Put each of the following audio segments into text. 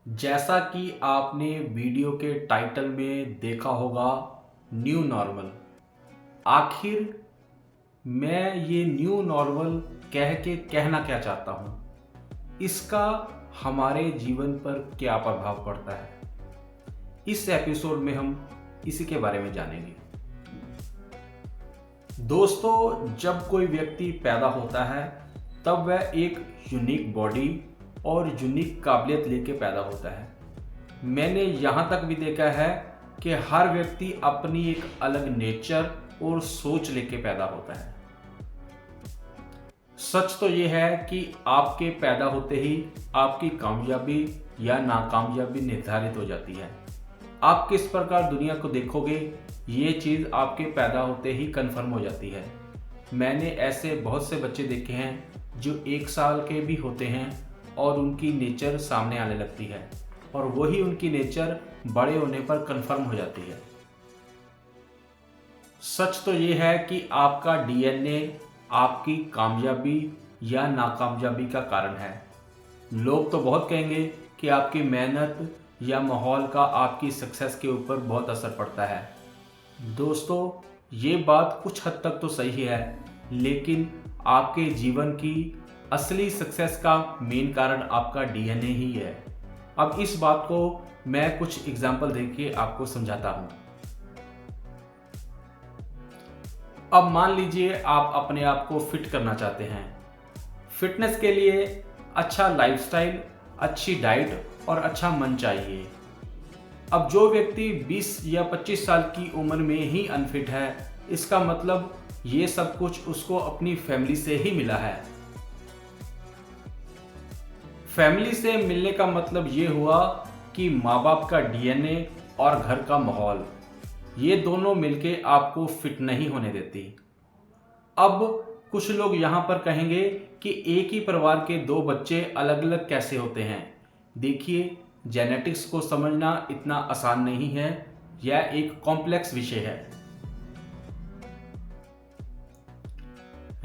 जैसा कि आपने वीडियो के टाइटल में देखा होगा, न्यू नॉर्मल। आखिर मैं ये न्यू नॉर्मल कह के कहना क्या चाहता हूँ, इसका हमारे जीवन पर क्या प्रभाव पड़ता है, इस एपिसोड में हम इसी के बारे में जानेंगे। दोस्तों, जब कोई व्यक्ति पैदा होता है तब वह एक यूनिक बॉडी और यूनिक काबिलियत लेके पैदा होता है। मैंने यहाँ तक भी देखा है कि हर व्यक्ति अपनी एक अलग नेचर और सोच लेके पैदा होता है। सच तो ये है कि आपके पैदा होते ही आपकी कामयाबी या नाकामयाबी निर्धारित हो जाती है। आप किस प्रकार दुनिया को देखोगे, ये चीज़ आपके पैदा होते ही कन्फर्म हो जाती है। मैंने ऐसे बहुत से बच्चे देखे हैं जो 1 साल के भी होते हैं और उनकी नेचर सामने आने लगती है और वही उनकी नेचर बड़े होने पर कन्फर्म हो जाती है। सच तो ये है कि आपका डीएनए आपकी कामयाबी या नाकामयाबी का कारण है। लोग तो बहुत कहेंगे कि आपकी मेहनत या माहौल का आपकी सक्सेस के ऊपर बहुत असर पड़ता है। दोस्तों, ये बात कुछ हद तक तो सही है, लेकिन आपके जीवन की असली सक्सेस का मेन कारण आपका डीएनए ही है। अब इस बात को मैं कुछ एग्जाम्पल देके आपको समझाता हूँ। अब मान लीजिए आप अपने आप को फिट करना चाहते हैं। फिटनेस के लिए अच्छा लाइफस्टाइल, अच्छी डाइट और अच्छा मन चाहिए। अब जो व्यक्ति 20 या 25 साल की उम्र में ही अनफिट है, इसका मतलब ये सब कुछ उसको अपनी फैमिली से ही मिला है। फैमिली से मिलने का मतलब ये हुआ कि माँ बाप का डीएनए और घर का माहौल, ये दोनों मिलके आपको फिट नहीं होने देती। अब कुछ लोग यहाँ पर कहेंगे कि एक ही परिवार के 2 बच्चे अलग अलग कैसे होते हैं। देखिए, जेनेटिक्स को समझना इतना आसान नहीं है, यह एक कॉम्प्लेक्स विषय है।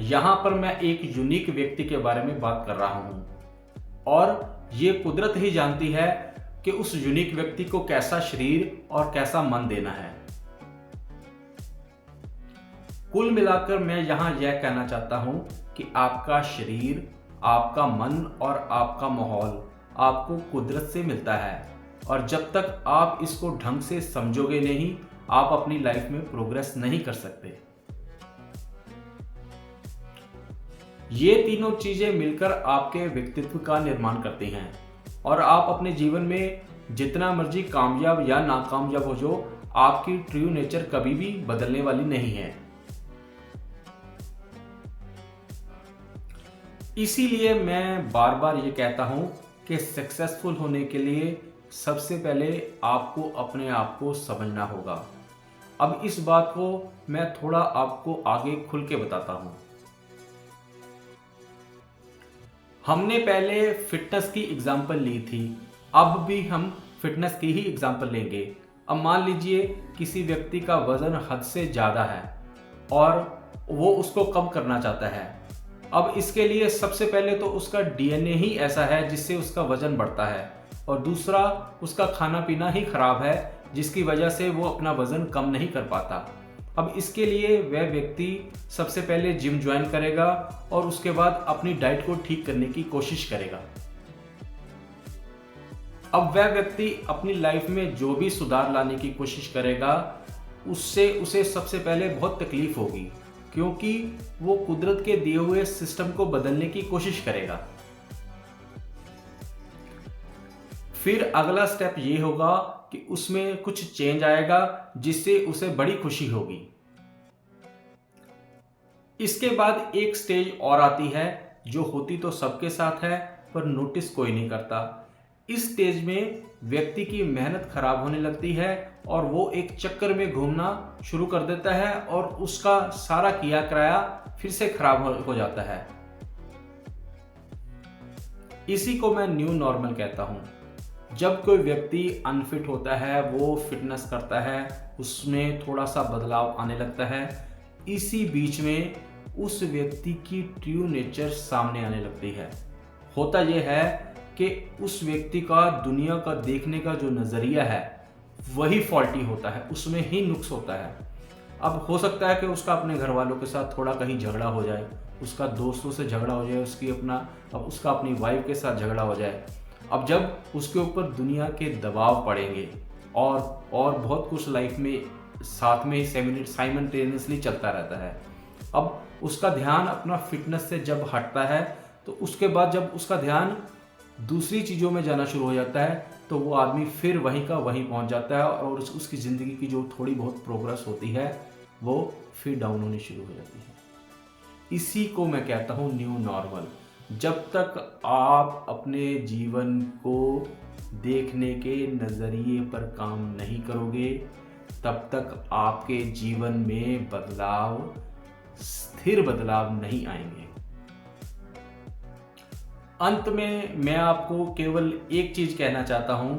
यहाँ पर मैं एक यूनिक व्यक्ति के बारे में बात कर रहा हूँ और ये कुदरत ही जानती है कि उस यूनिक व्यक्ति को कैसा शरीर और कैसा मन देना है। कुल मिलाकर मैं यहाँ यह कहना चाहता हूँ कि आपका शरीर, आपका मन और आपका माहौल आपको कुदरत से मिलता है और जब तक आप इसको ढंग से समझोगे नहीं, आप अपनी लाइफ में प्रोग्रेस नहीं कर सकते। ये तीनों चीजें मिलकर आपके व्यक्तित्व का निर्माण करती हैं और आप अपने जीवन में जितना मर्जी कामयाब या नाकामयाब हो जाओ, आपकी ट्रू नेचर कभी भी बदलने वाली नहीं है। इसीलिए मैं बार बार ये कहता हूं कि सक्सेसफुल होने के लिए सबसे पहले आपको अपने आप को समझना होगा। अब इस बात को मैं थोड़ा आपको आगे खुल के बताता हूं। हमने पहले फिटनेस की एग्जाम्पल ली थी, अब भी हम फिटनेस की ही एग्जाम्पल लेंगे। अब मान लीजिए किसी व्यक्ति का वजन हद से ज़्यादा है और वो उसको कम करना चाहता है। अब इसके लिए सबसे पहले तो उसका डीएनए ही ऐसा है जिससे उसका वजन बढ़ता है और दूसरा उसका खाना पीना ही खराब है जिसकी वजह से वो अपना वजन कम नहीं कर पाता। अब इसके लिए वह व्यक्ति सबसे पहले जिम ज्वाइन करेगा और उसके बाद अपनी डाइट को ठीक करने की कोशिश करेगा। अब वह व्यक्ति अपनी लाइफ में जो भी सुधार लाने की कोशिश करेगा, उससे उसे सबसे पहले बहुत तकलीफ होगी, क्योंकि वो कुदरत के दिए हुए सिस्टम को बदलने की कोशिश करेगा। फिर अगला स्टेप ये होगा कि उसमें कुछ चेंज आएगा जिससे उसे बड़ी खुशी होगी। इसके बाद एक स्टेज और आती है जो होती तो सबके साथ है पर नोटिस कोई नहीं करता। इस स्टेज में व्यक्ति की मेहनत खराब होने लगती है और वो एक चक्कर में घूमना शुरू कर देता है और उसका सारा किया कराया फिर से खराब हो जाता है। इसी को मैं न्यू नॉर्मल कहता हूँ। जब कोई व्यक्ति अनफिट होता है, वो फिटनेस करता है, उसमें थोड़ा सा बदलाव आने लगता है, इसी बीच में उस व्यक्ति की ट्रू नेचर सामने आने लगती है। होता यह है कि उस व्यक्ति का दुनिया का देखने का जो नज़रिया है वही फॉल्टी होता है, उसमें ही नुक्स होता है। अब हो सकता है कि उसका अपने घर वालों के साथ थोड़ा कहीं झगड़ा हो जाए, उसका दोस्तों से झगड़ा हो जाए, उसका अपनी वाइफ के साथ झगड़ा हो जाए। अब जब उसके ऊपर दुनिया के दबाव पड़ेंगे और बहुत कुछ लाइफ में साथ में ही साइमल्टेनियसली चलता रहता है, अब उसका ध्यान अपना फिटनेस से जब हटता है तो उसके बाद जब उसका ध्यान दूसरी चीज़ों में जाना शुरू हो जाता है तो वो आदमी फिर वहीं का वहीं पहुंच जाता है और उसकी ज़िंदगी की जो थोड़ी बहुत प्रोग्रेस होती है वो फिर डाउन होनी शुरू हो जाती है। इसी को मैं कहता हूँ न्यू नॉर्मल। जब तक आप अपने जीवन को देखने के नज़रिए पर काम नहीं करोगे तब तक आपके जीवन में स्थिर बदलाव नहीं आएंगे। अंत में मैं आपको केवल एक चीज़ कहना चाहता हूँ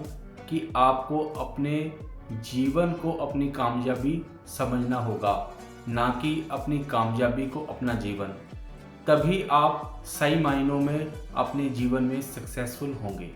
कि आपको अपने जीवन को अपनी कामयाबी समझना होगा, ना कि अपनी कामयाबी को अपना जीवन। तभी आप सही मायनों में अपने जीवन में सक्सेसफुल होंगे।